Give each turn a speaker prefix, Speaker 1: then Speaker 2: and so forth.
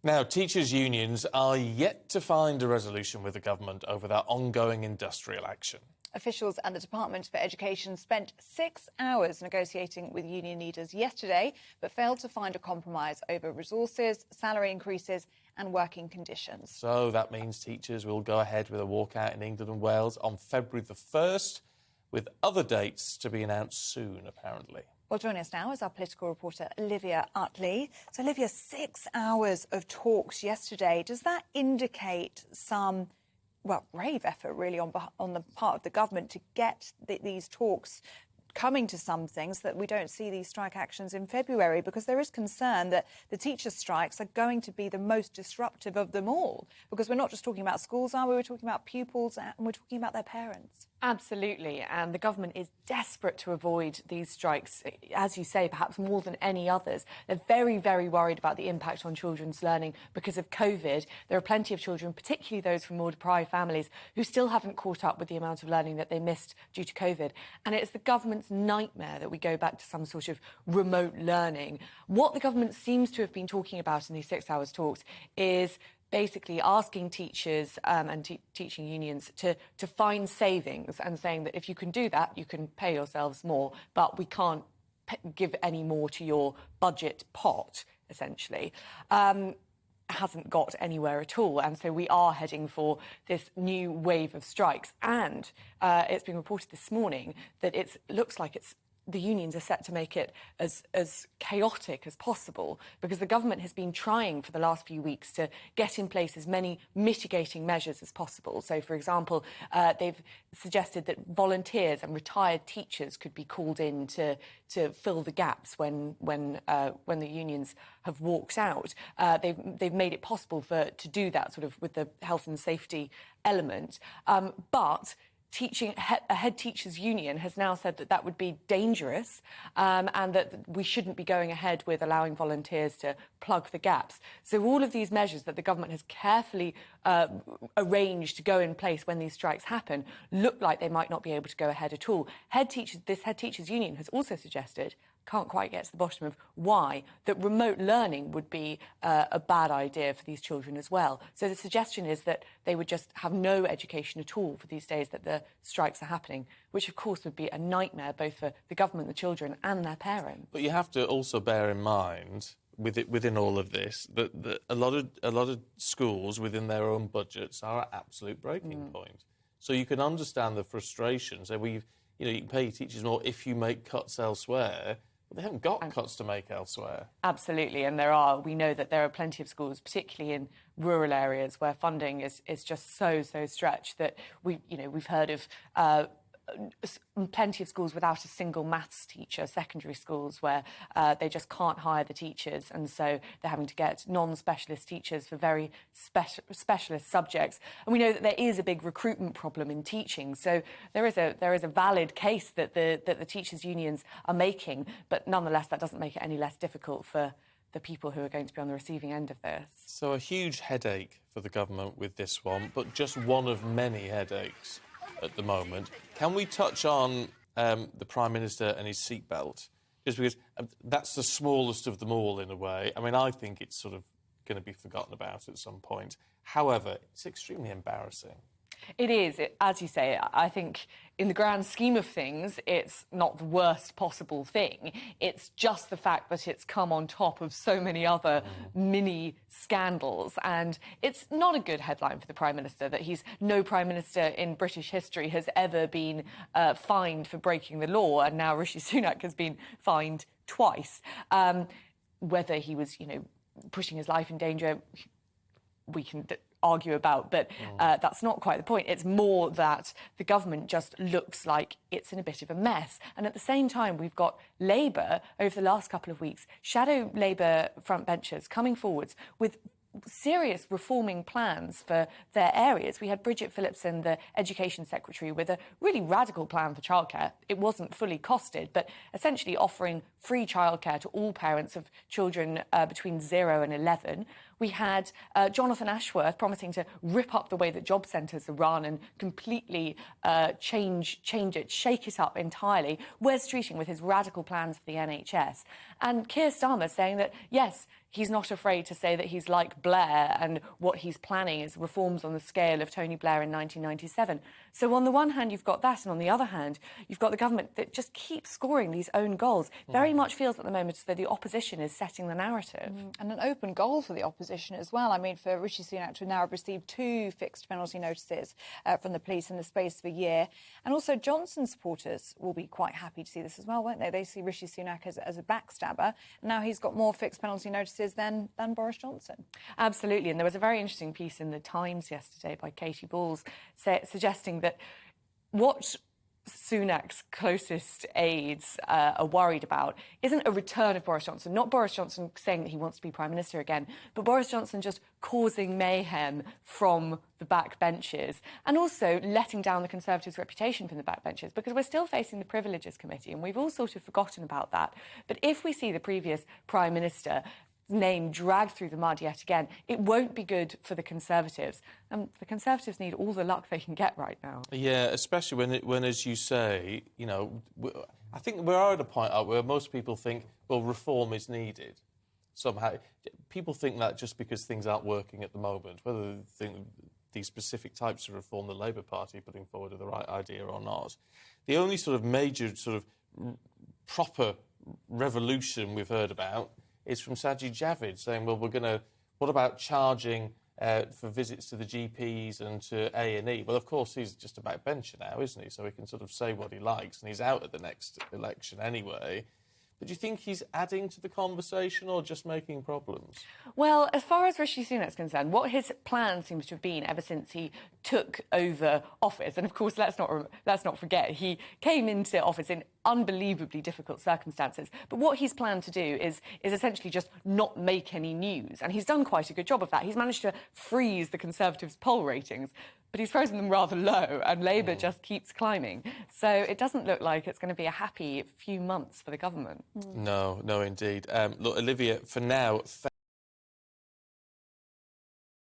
Speaker 1: Now, teachers' unions are yet to find a resolution with the government over their ongoing industrial action.
Speaker 2: Officials at the Department for Education spent 6 hours negotiating with union leaders yesterday, but failed to find a compromise over resources, salary increases and working conditions.
Speaker 1: So that means teachers will go ahead with a walkout in England and Wales on February the 1st, with other dates to be announced soon, apparently.
Speaker 2: Well, joining us now is our political reporter, Olivia Utley. So, Olivia, 6 hours of talks yesterday. Does that indicate some, brave effort, really, on the part of the government to get these talks coming to something so that we don't see these strike actions in February? Because there is concern that the teacher strikes are going to be the most disruptive of them all. Because we're not just talking about schools, are we? We're talking about pupils and we're talking about their parents.
Speaker 3: Absolutely, and the government is desperate to avoid these strikes, as you say, perhaps more than any others. They're very, very worried about the impact on children's learning because of COVID. There are plenty of children, particularly those from more deprived families, who still haven't caught up with the amount of learning that they missed due to COVID. And it's the government's nightmare that we go back to some sort of remote learning. What the government seems to have been talking about in these 6 hours talks is basically asking teachers and teaching unions to find savings and saying that if you can do that, you can pay yourselves more, but we can't give any more to your budget pot, essentially. Hasn't got anywhere at all. And so we are heading for this new wave of strikes. And it's been reported this morning that it looks like the unions are set to make it as chaotic as possible, because the government has been trying for the last few weeks to get in place as many mitigating measures as possible. So, for example, they've suggested that volunteers and retired teachers could be called in to fill the gaps when the unions have walked out. They've made it possible to do that sort of with the health and safety element, but a head teachers union has now said that would be dangerous and that we shouldn't be going ahead with allowing volunteers to plug the gaps. So all of these measures that the government has carefully arranged to go in place when these strikes happen look like they might not be able to go ahead at all. This head teachers union has also suggested, can't quite get to the bottom of why, that remote learning would be a bad idea for these children as well. So the suggestion is that they would just have no education at all for these days that the strikes are happening, which of course would be a nightmare both for the government, the children and their parents.
Speaker 1: But you have to also bear in mind, within all of this, that a lot of schools within their own budgets are at absolute breaking point. So you can understand the frustration. So you can pay teachers more if you make cuts elsewhere. They haven't got cuts to make elsewhere.
Speaker 3: Absolutely, and we know that there are plenty of schools, particularly in rural areas, where funding is just so stretched that we've heard of plenty of schools without a single maths teacher, secondary schools where they just can't hire the teachers, and so they're having to get non-specialist teachers for very specialist subjects. And we know that there is a big recruitment problem in teaching, so there is a valid case that the teachers' unions are making, but nonetheless that doesn't make it any less difficult for the people who are going to be on the receiving end of this.
Speaker 1: So a huge headache for the government with this one, but just one of many headaches at the moment. Can we touch on the Prime Minister and his seatbelt? Just because that's the smallest of them all in a way. I mean, I think it's sort of going to be forgotten about at some point. However, it's extremely embarrassing.
Speaker 3: It is, as you say. I think in the grand scheme of things, it's not the worst possible thing. It's just the fact that it's come on top of so many other mini scandals. And it's not a good headline for the Prime Minister that no Prime Minister in British history has ever been fined for breaking the law. And now Rishi Sunak has been fined twice. Whether he was, putting his life in danger, we can argue about, but that's not quite the point. It's more that the government just looks like it's in a bit of a mess. And at the same time, we've got Labour, over the last couple of weeks, shadow Labour frontbenchers coming forwards with serious reforming plans for their areas. We had Bridget Phillipson, the Education Secretary, with a really radical plan for childcare. It wasn't fully costed, but essentially offering free childcare to all parents of children between 0 and 11. We had Jonathan Ashworth promising to rip up the way that job centres are run and completely change it, shake it up entirely. Wes Streeting with his radical plans for the NHS. And Keir Starmer saying that, yes, he's not afraid to say that he's like Blair and what he's planning is reforms on the scale of Tony Blair in 1997. So on the one hand, you've got that, and on the other hand, you've got the government that just keeps scoring these own goals. Very much feels at the moment as though the opposition is setting the narrative.
Speaker 2: And an open goal for the opposition as well. I mean, for Rishi Sunak to now have received 2 fixed penalty notices from the police in the space of a year. And also Johnson supporters will be quite happy to see this as well, won't they? They see Rishi Sunak as a backstabber. And now he's got more fixed penalty notices than Boris Johnson.
Speaker 3: Absolutely. And there was a very interesting piece in the Times yesterday by Katie Balls suggesting that what Sunak's closest aides are worried about isn't a return of Boris Johnson, not Boris Johnson saying that he wants to be Prime Minister again, but Boris Johnson just causing mayhem from the backbenches and also letting down the Conservatives' reputation from the backbenches, because we're still facing the Privileges Committee and we've all sort of forgotten about that. But if we see the previous Prime Minister name dragged through the mud yet again, it won't be good for the Conservatives. And the Conservatives need all the luck they can get right now.
Speaker 1: Yeah, especially when as you say, you know, I think we're at a point out where most people think, well, reform is needed. Somehow, people think that just because things aren't working at the moment, whether they think these specific types of reform the Labour Party are putting forward are the right idea or not. The only sort of major sort of proper revolution we've heard about is from Sajid Javid saying, well, what about charging for visits to the GPs and to A&E? Well, of course, he's just a backbencher now, isn't he? So he can sort of say what he likes, and he's out at the next election anyway. But do you think he's adding to the conversation or just making problems?
Speaker 3: Well, as far as Rishi Sunak's concerned, what his plan seems to have been ever since he took over office, and of course, let's not forget, he came into office in unbelievably difficult circumstances. But what he's planned to do is essentially just not make any news. And he's done quite a good job of that. He's managed to freeze the Conservatives' poll ratings, but he's frozen them rather low, and Labour just keeps climbing. So it doesn't look like it's going to be a happy few months for the government.
Speaker 1: No, indeed. Look, Olivia, for now...